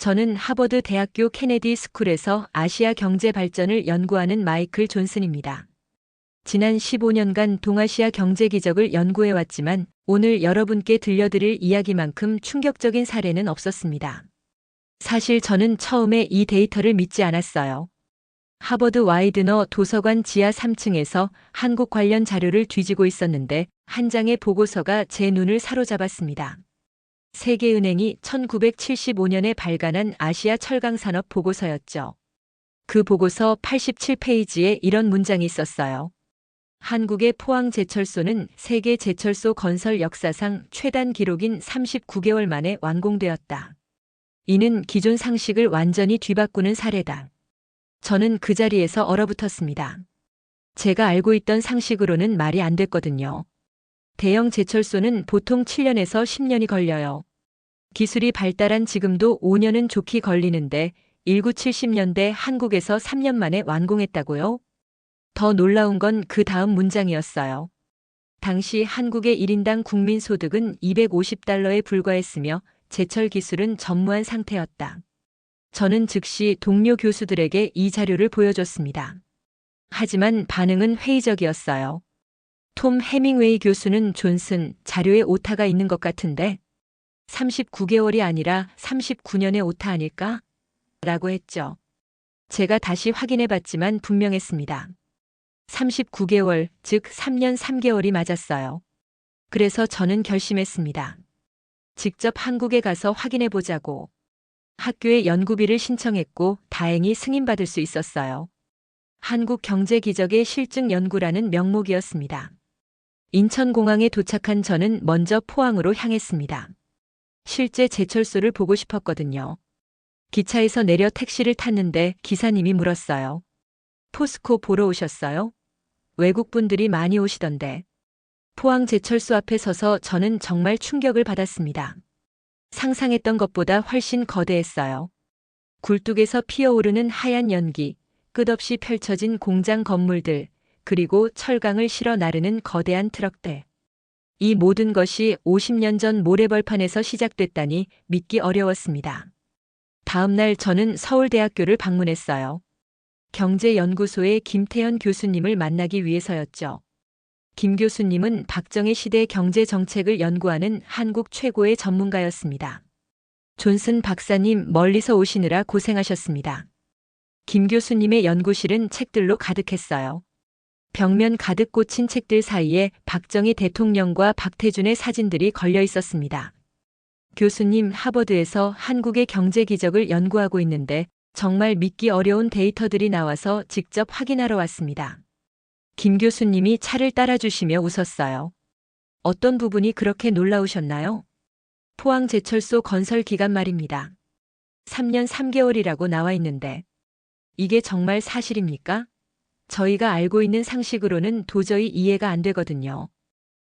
저는 하버드 대학교 케네디 스쿨에서 아시아 경제 발전을 연구하는 마이클 존슨입니다. 지난 15년간 동아시아 경제 기적을 연구해 왔지만 오늘 여러분께 들려드릴 이야기만큼 충격적인 사례는 없었습니다. 사실 저는 처음에 이 데이터를 믿지 않았어요. 하버드 와이드너 도서관 지하 3층에서 한국 관련 자료를 뒤지고 있었는데 한 장의 보고서가 제 눈을 사로잡았습니다. 세계은행이 1975년에 발간한 아시아 철강산업 보고서였죠. 그 보고서 87페이지에 이런 문장이 있었어요. 한국의 포항제철소는 세계 제철소 건설 역사상 최단 기록인 39개월 만에 완공되었다. 이는 기존 상식을 완전히 뒤바꾸는 사례다. 저는 그 자리에서 얼어붙었습니다. 제가 알고 있던 상식으로는 말이 안 됐거든요. 대형 제철소는 보통 7년에서 10년이 걸려요. 기술이 발달한 지금도 5년은 좋게 걸리는데 1970년대 한국에서 3년 만에 완공했다고요? 더 놀라운 건 그 다음 문장이었어요. 당시 한국의 1인당 국민소득은 $250에 불과했으며 제철 기술은 전무한 상태였다. 저는 즉시 동료 교수들에게 이 자료를 보여줬습니다. 하지만 반응은 회의적이었어요. 톰 해밍웨이 교수는 존슨, 자료에 오타가 있는 것 같은데 39개월이 아니라 39년의 오타 아닐까? 라고 했죠. 제가 다시 확인해 봤지만 분명했습니다. 39개월, 즉 3년 3개월이 맞았어요. 그래서 저는 결심했습니다. 직접 한국에 가서 확인해 보자고. 학교에 연구비를 신청했고 다행히 승인받을 수 있었어요. 한국경제기적의 실증 연구라는 명목이었습니다. 인천공항에 도착한 저는 먼저 포항으로 향했습니다. 실제 제철소를 보고 싶었거든요. 기차에서 내려 택시를 탔는데 기사님이 물었어요. 포스코 보러 오셨어요? 외국분들이 많이 오시던데. 포항 제철소 앞에 서서 저는 정말 충격을 받았습니다. 상상했던 것보다 훨씬 거대했어요. 굴뚝에서 피어오르는 하얀 연기, 끝없이 펼쳐진 공장 건물들, 그리고 철강을 실어 나르는 거대한 트럭들. 이 모든 것이 50년 전 모래벌판에서 시작됐다니 믿기 어려웠습니다. 다음 날 저는 서울대학교를 방문했어요. 경제연구소의 김태현 교수님을 만나기 위해서였죠. 김 교수님은 박정희 시대 경제정책을 연구하는 한국 최고의 전문가였습니다. 존슨 박사님 멀리서 오시느라 고생하셨습니다. 김 교수님의 연구실은 책들로 가득했어요. 벽면 가득 꽂힌 책들 사이에 박정희 대통령과 박태준의 사진들이 걸려 있었습니다. 교수님, 하버드에서 한국의 경제 기적을 연구하고 있는데 정말 믿기 어려운 데이터들이 나와서 직접 확인하러 왔습니다. 김 교수님이 차를 따라주시며 웃었어요. 어떤 부분이 그렇게 놀라우셨나요? 포항제철소 건설 기간 말입니다. 3년 3개월이라고 나와 있는데 이게 정말 사실입니까? 저희가 알고 있는 상식으로는 도저히 이해가 안 되거든요.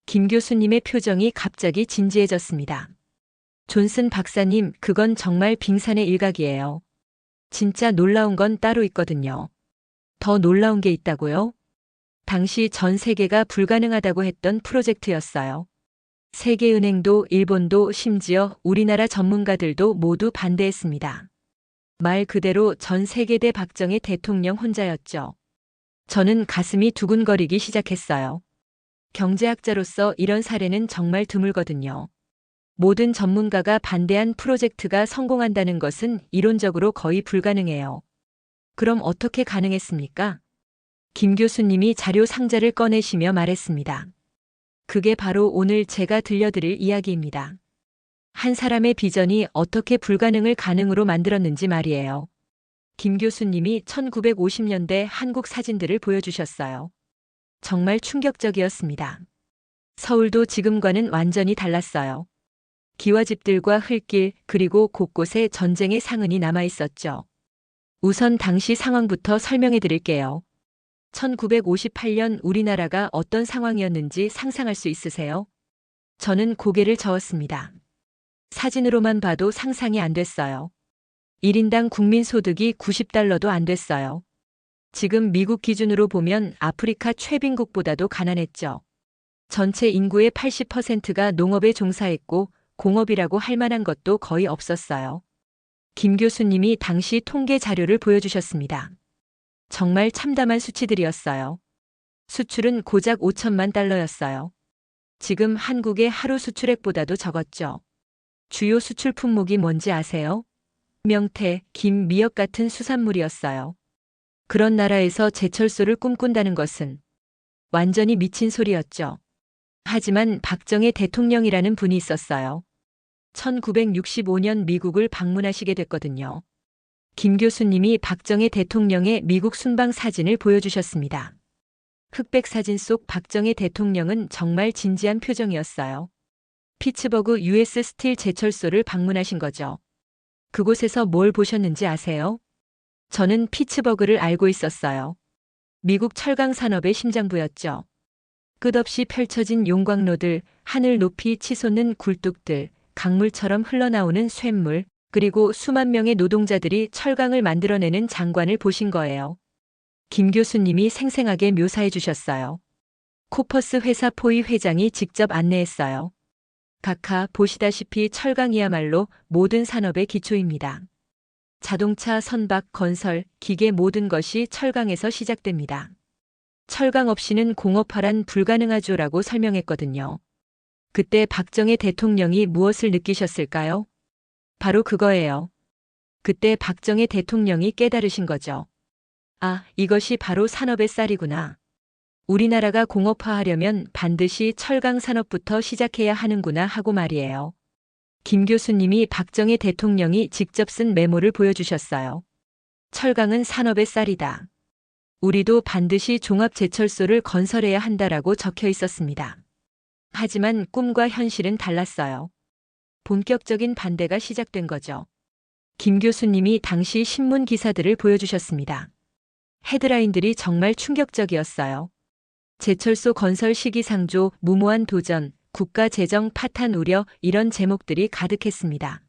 김 교수님의 표정이 갑자기 진지해졌습니다. 존슨 박사님, 그건 정말 빙산의 일각이에요. 진짜 놀라운 건 따로 있거든요. 더 놀라운 게 있다고요? 당시 전 세계가 불가능하다고 했던 프로젝트였어요. 세계은행도 일본도 심지어 우리나라 전문가들도 모두 반대했습니다. 말 그대로 전 세계대 박정희 대통령 혼자였죠. 저는 가슴이 두근거리기 시작했어요. 경제학자로서 이런 사례는 정말 드물거든요. 모든 전문가가 반대한 프로젝트가 성공한다는 것은 이론적으로 거의 불가능해요. 그럼 어떻게 가능했습니까? 김 교수님이 자료 상자를 꺼내시며 말했습니다. 그게 바로 오늘 제가 들려드릴 이야기입니다. 한 사람의 비전이 어떻게 불가능을 가능으로 만들었는지 말이에요. 김 교수님이 1950년대 한국 사진들을 보여주셨어요. 정말 충격적이었습니다. 서울도 지금과는 완전히 달랐어요. 기와집들과 흙길, 그리고 곳곳에 전쟁의 상흔이 남아 있었죠. 우선 당시 상황부터 설명해 드릴게요. 1958년 우리나라가 어떤 상황이었는지 상상할 수 있으세요? 저는 고개를 저었습니다. 사진으로만 봐도 상상이 안 됐어요. 1인당 국민소득이 $90도 안 됐어요. 지금 미국 기준으로 보면 아프리카 최빈국보다도 가난했죠. 전체 인구의 80%가 농업에 종사했고 공업이라고 할 만한 것도 거의 없었어요. 김 교수님이 당시 통계 자료를 보여주셨습니다. 정말 참담한 수치들이었어요. 수출은 고작 5천만 달러였어요. 지금 한국의 하루 수출액보다도 적었죠. 주요 수출 품목이 뭔지 아세요? 명태, 김, 미역 같은 수산물이었어요. 그런 나라에서 제철소를 꿈꾼다는 것은 완전히 미친 소리였죠. 하지만 박정희 대통령이라는 분이 있었어요. 1965년 미국을 방문하시게 됐거든요. 김 교수님이 박정희 대통령의 미국 순방 사진을 보여주셨습니다. 흑백 사진 속 박정희 대통령은 정말 진지한 표정이었어요. 피츠버그 US 스틸 제철소를 방문하신 거죠. 그곳에서 뭘 보셨는지 아세요? 저는 피츠버그를 알고 있었어요. 미국 철강 산업의 심장부였죠. 끝없이 펼쳐진 용광로들, 하늘 높이 치솟는 굴뚝들, 강물처럼 흘러나오는 쇳물, 그리고 수만 명의 노동자들이 철강을 만들어내는 장관을 보신 거예요. 김 교수님이 생생하게 묘사해 주셨어요. 코퍼스 회사 포이 회장이 직접 안내했어요. 각하 보시다시피 철강이야말로 모든 산업의 기초입니다. 자동차, 선박, 건설, 기계 모든 것이 철강에서 시작됩니다. 철강 없이는 공업화란 불가능하죠라고 설명했거든요. 그때 박정희 대통령이 무엇을 느끼셨을까요? 바로 그거예요. 그때 박정희 대통령이 깨달으신 거죠. 아, 이것이 바로 산업의 쌀이구나. 우리나라가 공업화하려면 반드시 철강 산업부터 시작해야 하는구나 하고 말이에요. 김 교수님이 박정희 대통령이 직접 쓴 메모를 보여주셨어요. 철강은 산업의 쌀이다. 우리도 반드시 종합제철소를 건설해야 한다라고 적혀 있었습니다. 하지만 꿈과 현실은 달랐어요. 본격적인 반대가 시작된 거죠. 김 교수님이 당시 신문 기사들을 보여주셨습니다. 헤드라인들이 정말 충격적이었어요. 제철소 건설 시기상조, 무모한 도전, 국가 재정 파탄 우려 이런 제목들이 가득했습니다.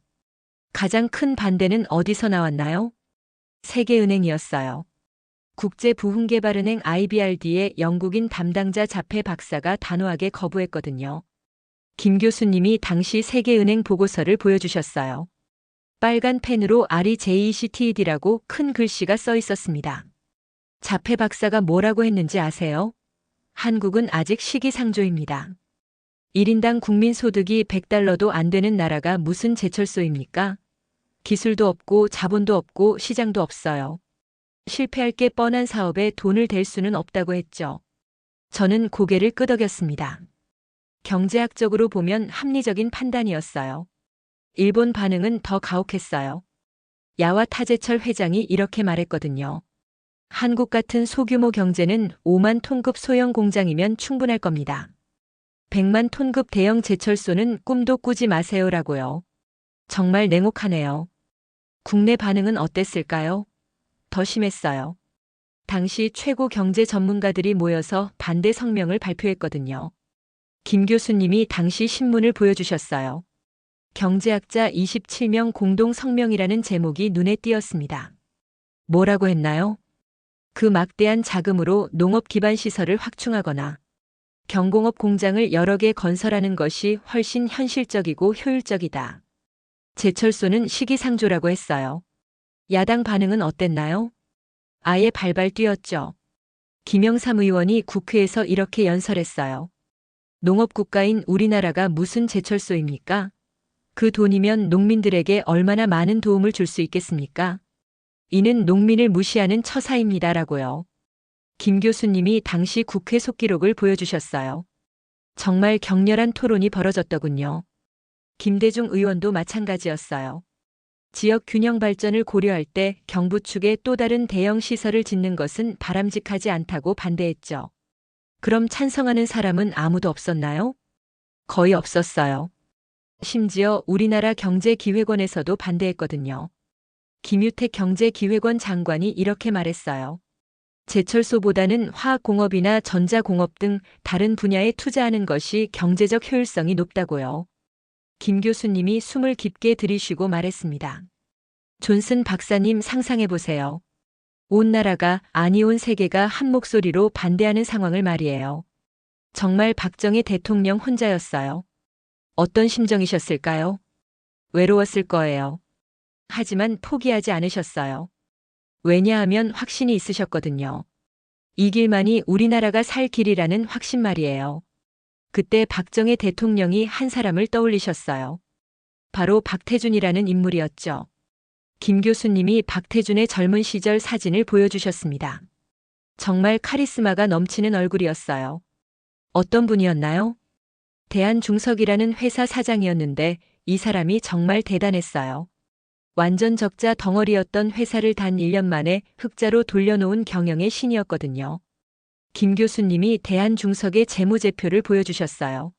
가장 큰 반대는 어디서 나왔나요? 세계은행이었어요. 국제부흥개발은행 IBRD의 영국인 담당자 자페 박사가 단호하게 거부했거든요. 김 교수님이 당시 세계은행 보고서를 보여주셨어요. 빨간 펜으로 REJCTED라고 큰 글씨가 써 있었습니다. 자페 박사가 뭐라고 했는지 아세요? 한국은 아직 시기상조입니다. 1인당 국민소득이 100달러도 안 되는 나라가 무슨 제철소입니까? 기술도 없고 자본도 없고 시장도 없어요. 실패할 게 뻔한 사업에 돈을 댈 수는 없다고 했죠. 저는 고개를 끄덕였습니다. 경제학적으로 보면 합리적인 판단이었어요. 일본 반응은 더 가혹했어요. 야와 타제철 회장이 이렇게 말했거든요. 한국 같은 소규모 경제는 5만 톤급 소형 공장이면 충분할 겁니다. 100만 톤급 대형 제철소는 꿈도 꾸지 마세요라고요. 정말 냉혹하네요. 국내 반응은 어땠을까요? 더 심했어요. 당시 최고 경제 전문가들이 모여서 반대 성명을 발표했거든요. 김 교수님이 당시 신문을 보여주셨어요. 경제학자 27명 공동 성명이라는 제목이 눈에 띄었습니다. 뭐라고 했나요? 그 막대한 자금으로 농업 기반 시설을 확충하거나 경공업 공장을 여러 개 건설하는 것이 훨씬 현실적이고 효율적이다. 제철소는 시기상조라고 했어요. 야당 반응은 어땠나요? 아예 발발 뛰었죠. 김영삼 의원이 국회에서 이렇게 연설했어요. 농업국가인 우리나라가 무슨 제철소입니까? 그 돈이면 농민들에게 얼마나 많은 도움을 줄 수 있겠습니까? 이는 농민을 무시하는 처사입니다라고요. 김 교수님이 당시 국회 속기록을 보여주셨어요. 정말 격렬한 토론이 벌어졌더군요. 김대중 의원도 마찬가지였어요. 지역 균형 발전을 고려할 때 경부 측에 또 다른 대형 시설을 짓는 것은 바람직하지 않다고 반대했죠. 그럼 찬성하는 사람은 아무도 없었나요? 거의 없었어요. 심지어 우리나라 경제기획원에서도 반대했거든요. 김유택 경제기획원 장관이 이렇게 말했어요. 제철소보다는 화학공업이나 전자공업 등 다른 분야에 투자하는 것이 경제적 효율성이 높다고요. 김 교수님이 숨을 깊게 들이쉬고 말했습니다. 존슨 박사님 상상해보세요. 온 나라가, 아니 온 세계가 한 목소리로 반대하는 상황을 말이에요. 정말 박정희 대통령 혼자였어요. 어떤 심정이셨을까요? 외로웠을 거예요. 하지만 포기하지 않으셨어요. 왜냐하면 확신이 있으셨거든요. 이 길만이 우리나라가 살 길이라는 확신 말이에요. 그때 박정희 대통령이 한 사람을 떠올리셨어요. 바로 박태준이라는 인물이었죠. 김 교수님이 박태준의 젊은 시절 사진을 보여주셨습니다. 정말 카리스마가 넘치는 얼굴이었어요. 어떤 분이었나요? 대한중석이라는 회사 사장이었는데 이 사람이 정말 대단했어요. 완전 적자 덩어리였던 회사를 단 1년 만에 흑자로 돌려놓은 경영의 신이었거든요. 김 교수님이 대한중석의 재무제표를 보여주셨어요.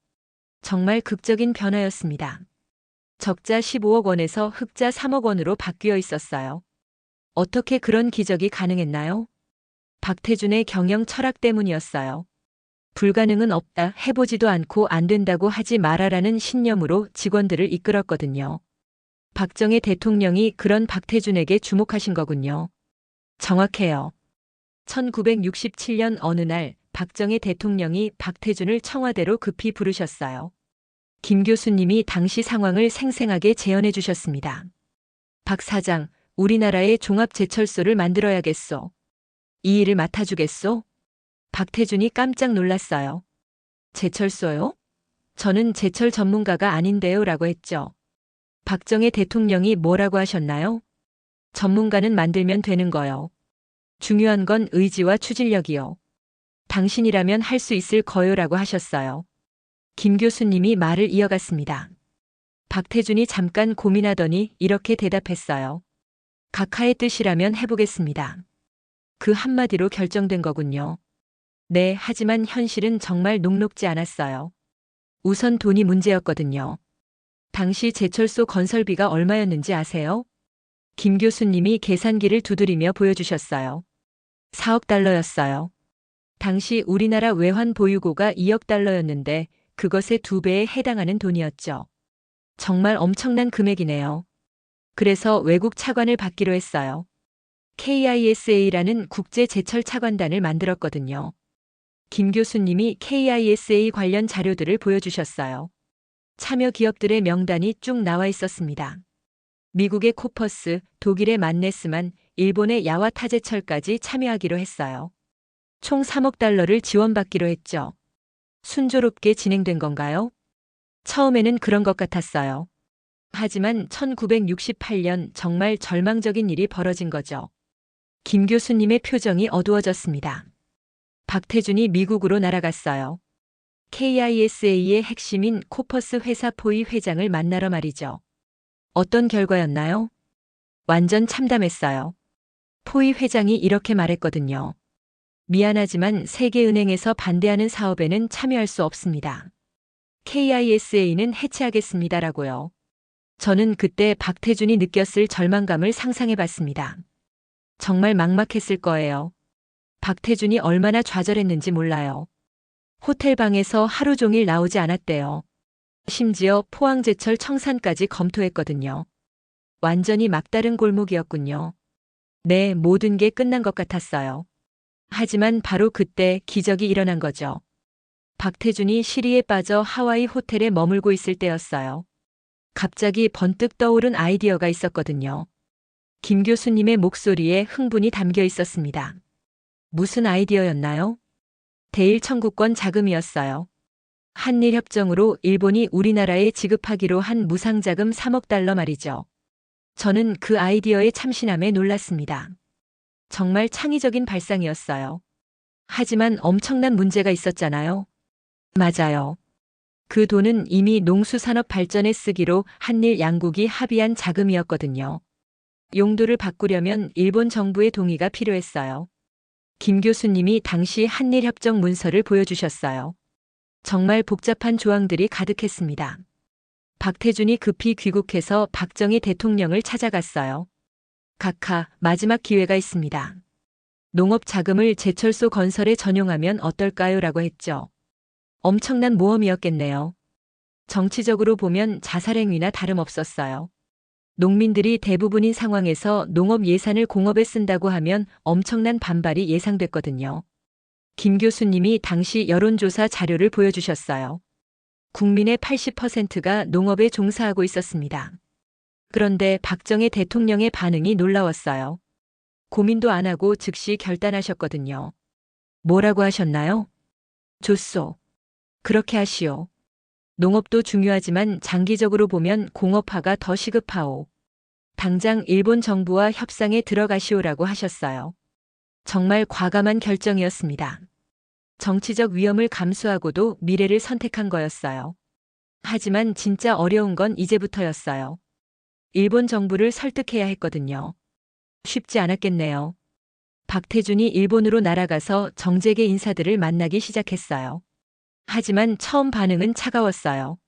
정말 극적인 변화였습니다. 적자 15억 원에서 흑자 3억 원으로 바뀌어 있었어요. 어떻게 그런 기적이 가능했나요? 박태준의 경영 철학 때문이었어요. 불가능은 없다, 해보지도 않고 안 된다고 하지 말아라는 신념으로 직원들을 이끌었거든요. 박정희 대통령이 그런 박태준에게 주목하신 거군요. 정확해요. 1967년 어느 날 박정희 대통령이 박태준을 청와대로 급히 부르셨어요. 김 교수님이 당시 상황을 생생하게 재현해 주셨습니다. 박 사장, 우리나라에 종합제철소를 만들어야겠소. 이 일을 맡아주겠소? 박태준이 깜짝 놀랐어요. 제철소요? 저는 제철 전문가가 아닌데요 라고 했죠. 박정희 대통령이 뭐라고 하셨나요? 전문가는 만들면 되는 거요. 중요한 건 의지와 추진력이요. 당신이라면 할 수 있을 거요라고 하셨어요. 김 교수님이 말을 이어갔습니다. 박태준이 잠깐 고민하더니 이렇게 대답했어요. 각하의 뜻이라면 해보겠습니다. 그 한마디로 결정된 거군요. 네, 하지만 현실은 정말 녹록지 않았어요. 우선 돈이 문제였거든요. 당시 제철소 건설비가 얼마였는지 아세요? 김 교수님이 계산기를 두드리며 보여주셨어요. 4억 달러였어요. 당시 우리나라 외환 보유고가 2억 달러였는데 그것의 2배에 해당하는 돈이었죠. 정말 엄청난 금액이네요. 그래서 외국 차관을 받기로 했어요. KISA라는 국제 제철 차관단을 만들었거든요. 김 교수님이 KISA 관련 자료들을 보여주셨어요. 참여 기업들의 명단이 쭉 나와 있었습니다. 미국의 코퍼스, 독일의 만네스만, 일본의 야와타제철까지 참여하기로 했어요. 총 3억 달러를 지원받기로 했죠. 순조롭게 진행된 건가요? 처음에는 그런 것 같았어요. 하지만 1968년 정말 절망적인 일이 벌어진 거죠. 김 교수님의 표정이 어두워졌습니다. 박태준이 미국으로 날아갔어요. KISA의 핵심인 코퍼스 회사 포이 회장을 만나러 말이죠. 어떤 결과였나요? 완전 참담했어요. 포이 회장이 이렇게 말했거든요. 미안하지만 세계은행에서 반대하는 사업에는 참여할 수 없습니다. KISA는 해체하겠습니다라고요. 저는 그때 박태준이 느꼈을 절망감을 상상해 봤습니다. 정말 막막했을 거예요. 박태준이 얼마나 좌절했는지 몰라요. 호텔 방에서 하루 종일 나오지 않았대요. 심지어 포항제철 청산까지 검토했거든요. 완전히 막다른 골목이었군요. 네, 모든 게 끝난 것 같았어요. 하지만 바로 그때 기적이 일어난 거죠. 박태준이 시리에 빠져 하와이 호텔에 머물고 있을 때였어요. 갑자기 번뜩 떠오른 아이디어가 있었거든요. 김 교수님의 목소리에 흥분이 담겨 있었습니다. 무슨 아이디어였나요? 대일 청구권 자금이었어요. 한일협정으로 일본이 우리나라에 지급하기로 한 무상자금 3억 달러 말이죠. 저는 그 아이디어의 참신함에 놀랐습니다. 정말 창의적인 발상이었어요. 하지만 엄청난 문제가 있었잖아요. 맞아요. 그 돈은 이미 농수산업 발전에 쓰기로 한일 양국이 합의한 자금이었거든요. 용도를 바꾸려면 일본 정부의 동의가 필요했어요. 김 교수님이 당시 한일협정 문서를 보여주셨어요. 정말 복잡한 조항들이 가득했습니다. 박태준이 급히 귀국해서 박정희 대통령을 찾아갔어요. 각하, 마지막 기회가 있습니다. 농업 자금을 제철소 건설에 전용하면 어떨까요? 라고 했죠. 엄청난 모험이었겠네요. 정치적으로 보면 자살행위나 다름없었어요. 농민들이 대부분인 상황에서 농업 예산을 공업에 쓴다고 하면 엄청난 반발이 예상됐거든요. 김 교수님이 당시 여론조사 자료를 보여주셨어요. 국민의 80%가 농업에 종사하고 있었습니다. 그런데 박정희 대통령의 반응이 놀라웠어요. 고민도 안 하고 즉시 결단하셨거든요. 뭐라고 하셨나요? 좋소. 그렇게 하시오. 농업도 중요하지만 장기적으로 보면 공업화가 더 시급하오. 당장 일본 정부와 협상에 들어가시오라고 하셨어요. 정말 과감한 결정이었습니다. 정치적 위험을 감수하고도 미래를 선택한 거였어요. 하지만 진짜 어려운 건 이제부터였어요. 일본 정부를 설득해야 했거든요. 쉽지 않았겠네요. 박태준이 일본으로 날아가서 정재계 인사들을 만나기 시작했어요. 하지만 처음 반응은 차가웠어요.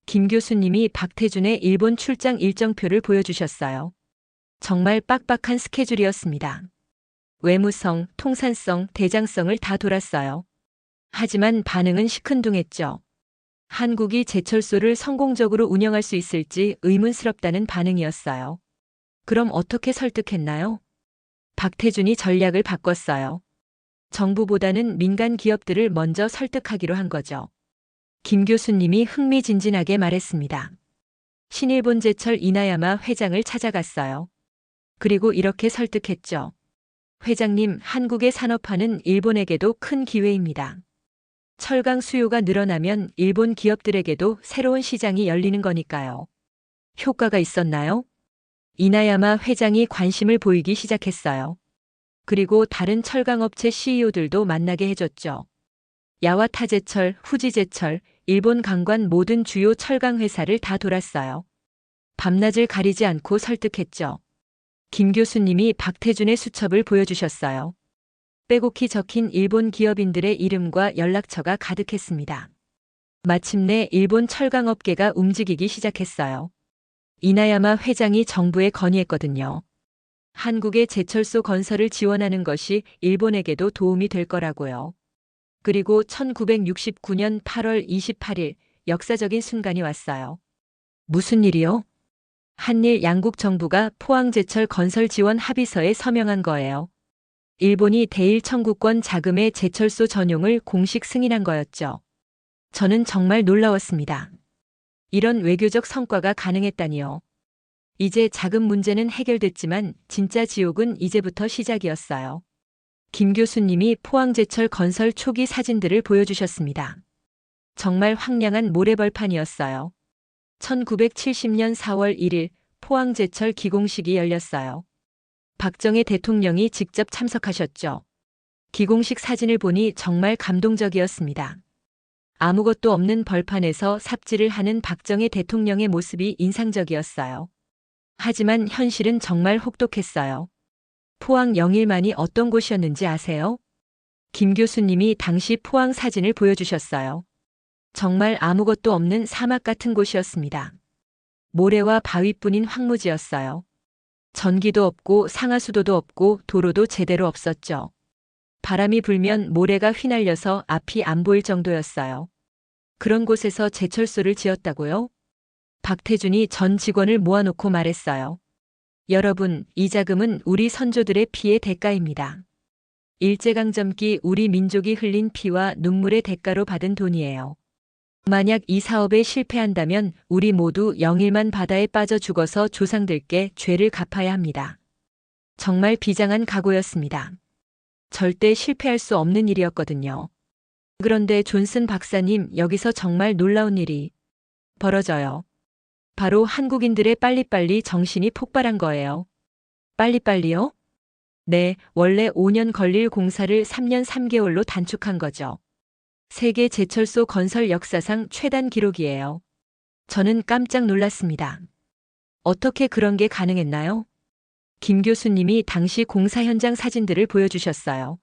김 교수님이 박태준의 일본 출장 일정표를 보여주셨어요. 정말 빡빡한 스케줄이었습니다. 외무성, 통산성, 대장성을 다 돌았어요. 하지만 반응은 시큰둥했죠. 한국이 제철소를 성공적으로 운영할 수 있을지 의문스럽다는 반응이었어요. 그럼 어떻게 설득했나요? 박태준이 전략을 바꿨어요. 정부보다는 민간 기업들을 먼저 설득하기로 한 거죠. 김 교수님이 흥미진진하게 말했습니다. 신일본 제철 이나야마 회장을 찾아갔어요. 그리고 이렇게 설득했죠. 회장님, 한국의 산업화는 일본에게도 큰 기회입니다. 철강 수요가 늘어나면 일본 기업들에게도 새로운 시장이 열리는 거니까요. 효과가 있었나요? 이나야마 회장이 관심을 보이기 시작했어요. 그리고 다른 철강업체 CEO들도 만나게 해줬죠. 야와타제철, 후지제철, 일본 강관 모든 주요 철강 회사를 다 돌았어요. 밤낮을 가리지 않고 설득했죠. 김 교수님이 박태준의 수첩을 보여주셨어요. 빼곡히 적힌 일본 기업인들의 이름과 연락처가 가득했습니다. 마침내 일본 철강업계가 움직이기 시작했어요. 이나야마 회장이 정부에 건의했거든요. 한국의 제철소 건설을 지원하는 것이 일본에게도 도움이 될 거라고요. 그리고 1969년 8월 28일 역사적인 순간이 왔어요. 무슨 일이요? 한일 양국 정부가 포항제철 건설 지원 합의서에 서명한 거예요. 일본이 대일 청구권 자금의 제철소 전용을 공식 승인한 거였죠. 저는 정말 놀라웠습니다. 이런 외교적 성과가 가능했다니요. 이제 자금 문제는 해결됐지만 진짜 지옥은 이제부터 시작이었어요. 김 교수님이 포항제철 건설 초기 사진들을 보여주셨습니다. 정말 황량한 모래벌판이었어요. 1970년 4월 1일 포항제철 기공식이 열렸어요. 박정희 대통령이 직접 참석하셨죠. 기공식 사진을 보니 정말 감동적이었습니다. 아무것도 없는 벌판에서 삽질을 하는 박정희 대통령의 모습이 인상적이었어요. 하지만 현실은 정말 혹독했어요. 포항 영일만이 어떤 곳이었는지 아세요? 김 교수님이 당시 포항 사진을 보여주셨어요. 정말 아무것도 없는 사막 같은 곳이었습니다. 모래와 바위뿐인 황무지였어요. 전기도 없고 상하수도도 없고 도로도 제대로 없었죠. 바람이 불면 모래가 휘날려서 앞이 안 보일 정도였어요. 그런 곳에서 제철소를 지었다고요? 박태준이 전 직원을 모아놓고 말했어요. 여러분, 이 자금은 우리 선조들의 피의 대가입니다. 일제강점기 우리 민족이 흘린 피와 눈물의 대가로 받은 돈이에요. 만약 이 사업에 실패한다면 우리 모두 영일만 바다에 빠져 죽어서 조상들께 죄를 갚아야 합니다. 정말 비장한 각오였습니다. 절대 실패할 수 없는 일이었거든요. 그런데 존슨 박사님, 여기서 정말 놀라운 일이 벌어져요. 바로 한국인들의 빨리빨리 정신이 폭발한 거예요. 빨리빨리요? 네, 원래 5년 걸릴 공사를 3년 3개월로 단축한 거죠. 세계 제철소 건설 역사상 최단 기록이에요. 저는 깜짝 놀랐습니다. 어떻게 그런 게 가능했나요? 김 교수님이 당시 공사 현장 사진들을 보여주셨어요.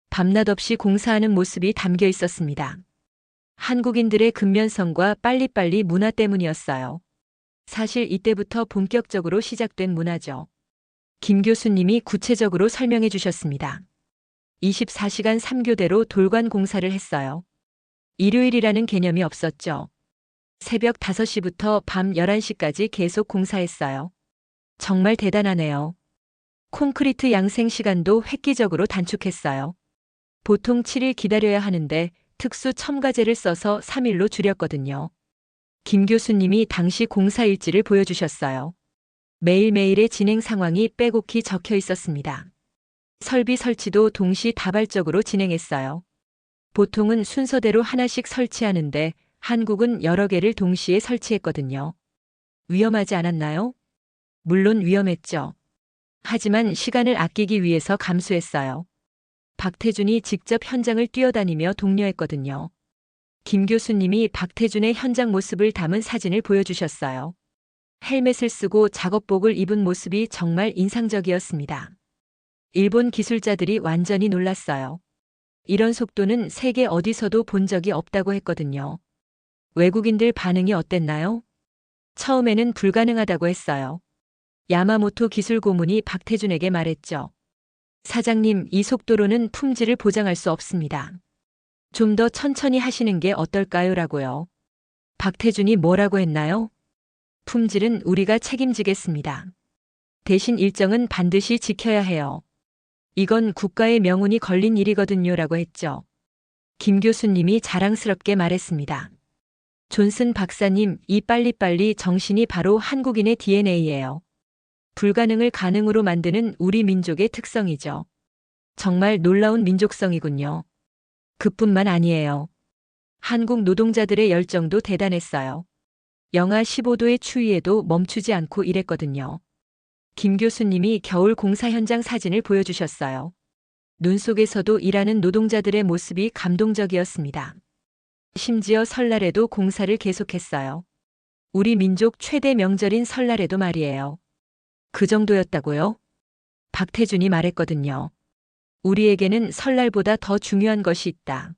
밤낮 없이 공사하는 모습이 담겨 있었습니다. 한국인들의 근면성과 빨리빨리 문화 때문이었어요. 사실 이때부터 본격적으로 시작된 문화죠. 김 교수님이 구체적으로 설명해 주셨습니다. 24시간 3교대로 돌관 공사를 했어요. 일요일이라는 개념이 없었죠. 새벽 5시부터 밤 11시까지 계속 공사했어요. 정말 대단하네요. 콘크리트 양생 시간도 획기적으로 단축했어요. 보통 7일 기다려야 하는데 특수 첨가제를 써서 3일로 줄였거든요. 김 교수님이 당시 공사 일지를 보여주셨어요. 매일매일의 진행 상황이 빼곡히 적혀 있었습니다. 설비 설치도 동시다발적으로 진행했어요. 보통은 순서대로 하나씩 설치하는데 한국은 여러 개를 동시에 설치했거든요. 위험하지 않았나요? 물론 위험했죠. 하지만 시간을 아끼기 위해서 감수했어요. 박태준이 직접 현장을 뛰어다니며 독려했거든요. 김 교수님이 박태준의 현장 모습을 담은 사진을 보여주셨어요. 헬멧을 쓰고 작업복을 입은 모습이 정말 인상적이었습니다. 일본 기술자들이 완전히 놀랐어요. 이런 속도는 세계 어디서도 본 적이 없다고 했거든요. 외국인들 반응이 어땠나요? 처음에는 불가능하다고 했어요. 야마모토 기술 고문이 박태준에게 말했죠. 사장님, 이 속도로는 품질을 보장할 수 없습니다. 좀 더 천천히 하시는 게 어떨까요? 라고요. 박태준이 뭐라고 했나요? 품질은 우리가 책임지겠습니다. 대신 일정은 반드시 지켜야 해요. 이건 국가의 명운이 걸린 일이거든요. 라고 했죠. 김 교수님이 자랑스럽게 말했습니다. 존슨 박사님, 이 빨리빨리 정신이 바로 한국인의 DNA예요. 불가능을 가능으로 만드는 우리 민족의 특성이죠. 정말 놀라운 민족성이군요. 그뿐만 아니에요. 한국 노동자들의 열정도 대단했어요. 영하 15도의 추위에도 멈추지 않고 일했거든요. 김 교수님이 겨울 공사 현장 사진을 보여주셨어요. 눈 속에서도 일하는 노동자들의 모습이 감동적이었습니다. 심지어 설날에도 공사를 계속했어요. 우리 민족 최대 명절인 설날에도 말이에요. 그 정도였다고요? 박태준이 말했거든요. 우리에게는 설날보다 더 중요한 것이 있다.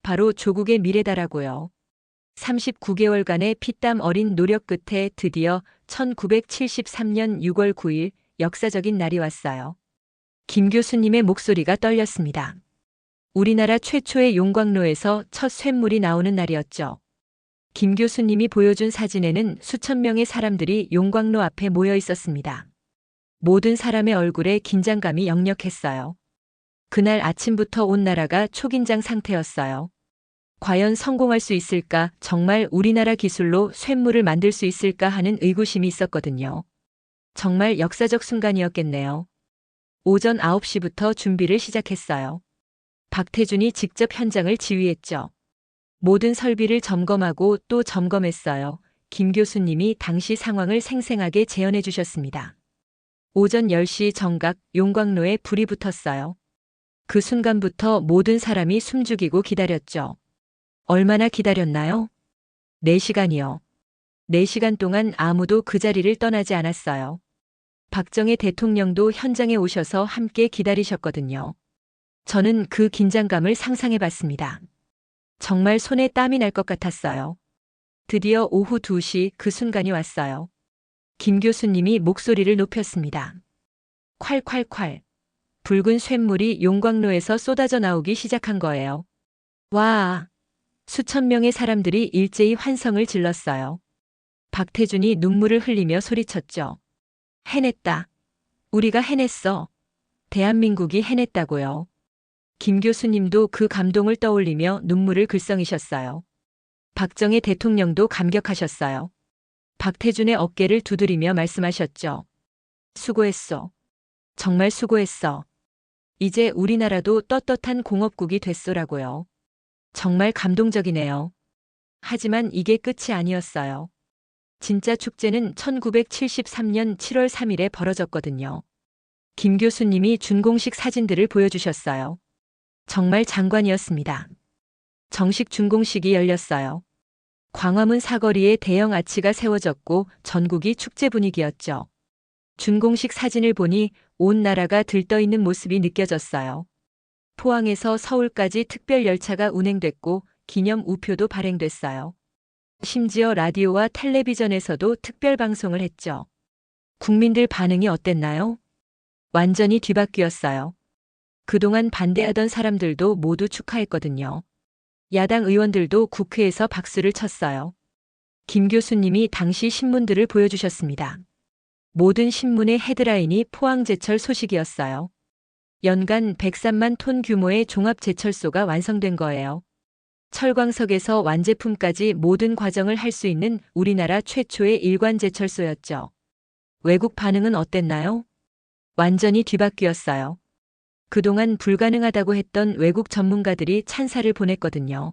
바로 조국의 미래다라고요. 39개월간의 피땀 어린 노력 끝에 드디어 1973년 6월 9일 역사적인 날이 왔어요. 김 교수님의 목소리가 떨렸습니다. 우리나라 최초의 용광로에서 첫 쇳물이 나오는 날이었죠. 김 교수님이 보여준 사진에는 수천 명의 사람들이 용광로 앞에 모여 있었습니다. 모든 사람의 얼굴에 긴장감이 역력했어요. 그날 아침부터 온 나라가 초긴장 상태였어요. 과연 성공할 수 있을까, 정말 우리나라 기술로 쇳물을 만들 수 있을까 하는 의구심이 있었거든요. 정말 역사적 순간이었겠네요. 오전 9시부터 준비를 시작했어요. 박태준이 직접 현장을 지휘했죠. 모든 설비를 점검하고 또 점검했어요. 김 교수님이 당시 상황을 생생하게 재현해 주셨습니다. 오전 10시 정각 용광로에 불이 붙었어요. 그 순간부터 모든 사람이 숨죽이고 기다렸죠. 얼마나 기다렸나요? 4시간이요. 4시간 동안 아무도 그 자리를 떠나지 않았어요. 박정희 대통령도 현장에 오셔서 함께 기다리셨거든요. 저는 그 긴장감을 상상해 봤습니다. 정말 손에 땀이 날 것 같았어요. 드디어 오후 2시 그 순간이 왔어요. 김 교수님이 목소리를 높였습니다. 콸콸콸. 붉은 쇳물이 용광로에서 쏟아져 나오기 시작한 거예요. 와! 수천 명의 사람들이 일제히 환성을 질렀어요. 박태준이 눈물을 흘리며 소리쳤죠. 해냈다. 우리가 해냈어. 대한민국이 해냈다고요. 김 교수님도 그 감동을 떠올리며 눈물을 글썽이셨어요. 박정희 대통령도 감격하셨어요. 박태준의 어깨를 두드리며 말씀하셨죠. 수고했어. 정말 수고했어. 이제 우리나라도 떳떳한 공업국이 됐소라고요. 정말 감동적이네요. 하지만 이게 끝이 아니었어요. 진짜 축제는 1973년 7월 3일에 벌어졌거든요. 김 교수님이 준공식 사진들을 보여주셨어요. 정말 장관이었습니다. 정식 준공식이 열렸어요. 광화문 사거리에 대형 아치가 세워졌고 전국이 축제 분위기였죠. 준공식 사진을 보니 온 나라가 들떠있는 모습이 느껴졌어요. 포항에서 서울까지 특별 열차가 운행됐고 기념 우표도 발행됐어요. 심지어 라디오와 텔레비전에서도 특별 방송을 했죠. 국민들 반응이 어땠나요? 완전히 뒤바뀌었어요. 그동안 반대하던 사람들도 모두 축하했거든요. 야당 의원들도 국회에서 박수를 쳤어요. 김 교수님이 당시 신문들을 보여주셨습니다. 모든 신문의 헤드라인이 포항제철 소식이었어요. 연간 103만 톤 규모의 종합제철소가 완성된 거예요. 철광석에서 완제품까지 모든 과정을 할 수 있는 우리나라 최초의 일관제철소였죠. 외국 반응은 어땠나요? 완전히 뒤바뀌었어요. 그동안 불가능하다고 했던 외국 전문가들이 찬사를 보냈거든요.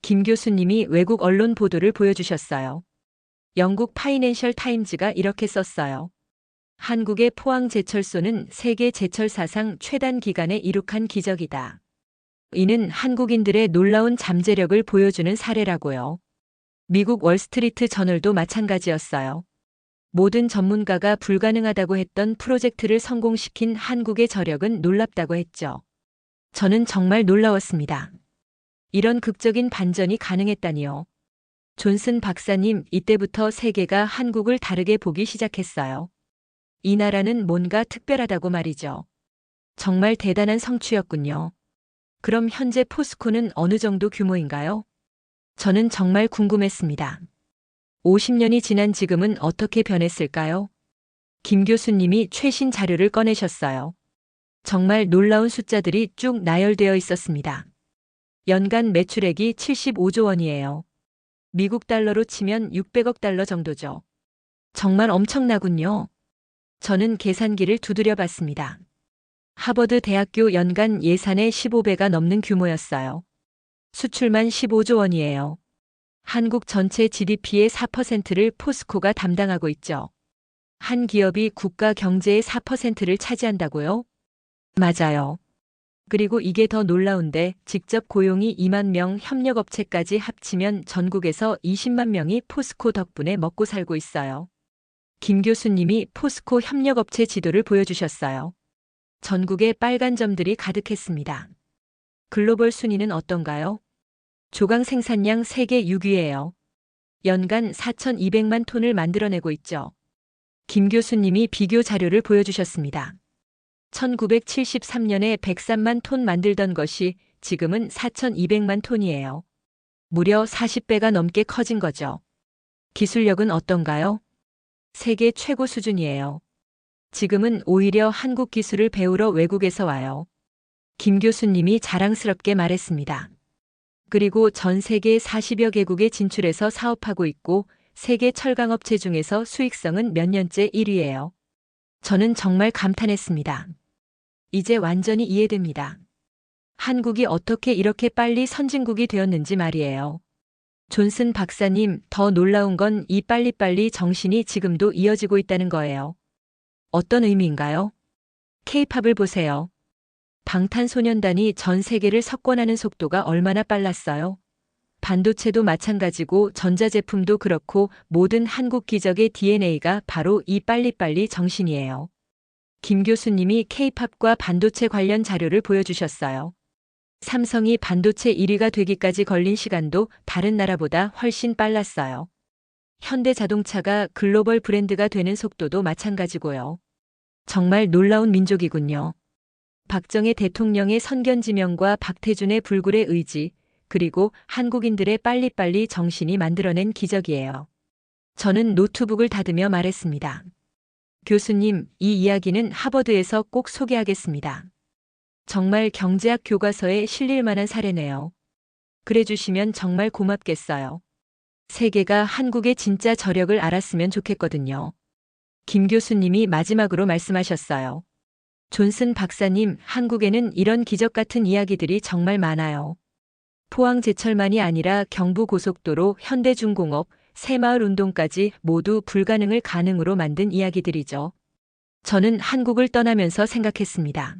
김 교수님이 외국 언론 보도를 보여주셨어요. 영국 파이낸셜 타임즈가 이렇게 썼어요. 한국의 포항제철소는 세계 제철 사상 최단 기간에 이룩한 기적이다. 이는 한국인들의 놀라운 잠재력을 보여주는 사례라고요. 미국 월스트리트 저널도 마찬가지였어요. 모든 전문가가 불가능하다고 했던 프로젝트를 성공시킨 한국의 저력은 놀랍다고 했죠. 저는 정말 놀라웠습니다. 이런 극적인 반전이 가능했다니요. 존슨 박사님, 이때부터 세계가 한국을 다르게 보기 시작했어요. 이 나라는 뭔가 특별하다고 말이죠. 정말 대단한 성취였군요. 그럼 현재 포스코는 어느 정도 규모인가요? 저는 정말 궁금했습니다. 50년이 지난 지금은 어떻게 변했을까요? 김 교수님이 최신 자료를 꺼내셨어요. 정말 놀라운 숫자들이 쭉 나열되어 있었습니다. 연간 매출액이 75조 원이에요. 미국 달러로 치면 600억 달러 정도죠. 정말 엄청나군요. 저는 계산기를 두드려 봤습니다. 하버드 대학교 연간 예산의 15배가 넘는 규모였어요. 수출만 15조 원이에요. 한국 전체 GDP의 4%를 포스코가 담당하고 있죠. 한 기업이 국가 경제의 4%를 차지한다고요? 맞아요. 그리고 이게 더 놀라운데 직접 고용이 2만 명, 협력업체까지 합치면 전국에서 20만 명이 포스코 덕분에 먹고 살고 있어요. 김 교수님이 포스코 협력업체 지도를 보여주셨어요. 전국에 빨간 점들이 가득했습니다. 글로벌 순위는 어떤가요? 조강 생산량 세계 6위예요. 연간 4,200만 톤을 만들어내고 있죠. 김 교수님이 비교 자료를 보여주셨습니다. 1973년에 103만 톤 만들던 것이 지금은 4,200만 톤이에요. 무려 40배가 넘게 커진 거죠. 기술력은 어떤가요? 세계 최고 수준이에요. 지금은 오히려 한국 기술을 배우러 외국에서 와요. 김 교수님이 자랑스럽게 말했습니다. 그리고 전 세계 40여 개국에 진출해서 사업하고 있고 세계 철강업체 중에서 수익성은 몇 년째 1위예요. 저는 정말 감탄했습니다. 이제 완전히 이해됩니다. 한국이 어떻게 이렇게 빨리 선진국이 되었는지 말이에요. 존슨 박사님, 더 놀라운 건 이 빨리빨리 정신이 지금도 이어지고 있다는 거예요. 어떤 의미인가요? K-팝을 보세요. 방탄소년단이 전 세계를 석권하는 속도가 얼마나 빨랐어요? 반도체도 마찬가지고 전자제품도 그렇고 모든 한국 기적의 DNA가 바로 이 빨리빨리 정신이에요. 김 교수님이 K-팝과 반도체 관련 자료를 보여주셨어요. 삼성이 반도체 1위가 되기까지 걸린 시간도 다른 나라보다 훨씬 빨랐어요. 현대자동차가 글로벌 브랜드가 되는 속도도 마찬가지고요. 정말 놀라운 민족이군요. 박정희 대통령의 선견지명과 박태준의 불굴의 의지, 그리고 한국인들의 빨리빨리 정신이 만들어낸 기적이에요. 저는 노트북을 닫으며 말했습니다. 교수님, 이 이야기는 하버드에서 꼭 소개하겠습니다. 정말 경제학 교과서에 실릴 만한 사례네요. 그래 주시면 정말 고맙겠어요. 세계가 한국의 진짜 저력을 알았으면 좋겠거든요. 김 교수님이 마지막으로 말씀하셨어요. 존슨 박사님, 한국에는 이런 기적 같은 이야기들이 정말 많아요. 포항제철만이 아니라 경부고속도로, 현대중공업, 새마을운동까지 모두 불가능을 가능으로 만든 이야기들이죠. 저는 한국을 떠나면서 생각했습니다.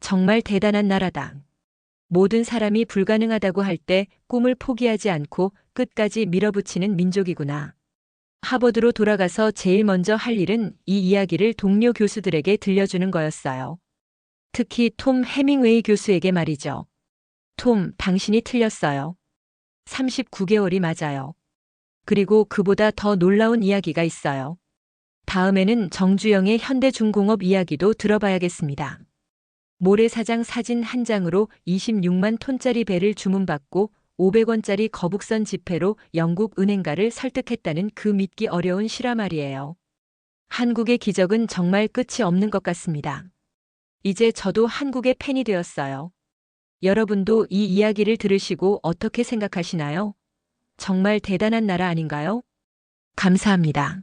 정말 대단한 나라다. 모든 사람이 불가능하다고 할 때 꿈을 포기하지 않고 끝까지 밀어붙이는 민족이구나. 하버드로 돌아가서 제일 먼저 할 일은 이 이야기를 동료 교수들에게 들려주는 거였어요. 특히 톰 해밍웨이 교수에게 말이죠. 톰, 당신이 틀렸어요. 39개월이 맞아요. 그리고 그보다 더 놀라운 이야기가 있어요. 다음에는 정주영의 현대중공업 이야기도 들어봐야겠습니다. 모래사장 사진 한 장으로 26만 톤짜리 배를 주문받고 500원짜리 거북선 지폐로 영국 은행가를 설득했다는 그 믿기 어려운 실화말이에요. 한국의 기적은 정말 끝이 없는 것 같습니다. 이제 저도 한국의 팬이 되었어요. 여러분도 이 이야기를 들으시고 어떻게 생각하시나요? 정말 대단한 나라 아닌가요? 감사합니다.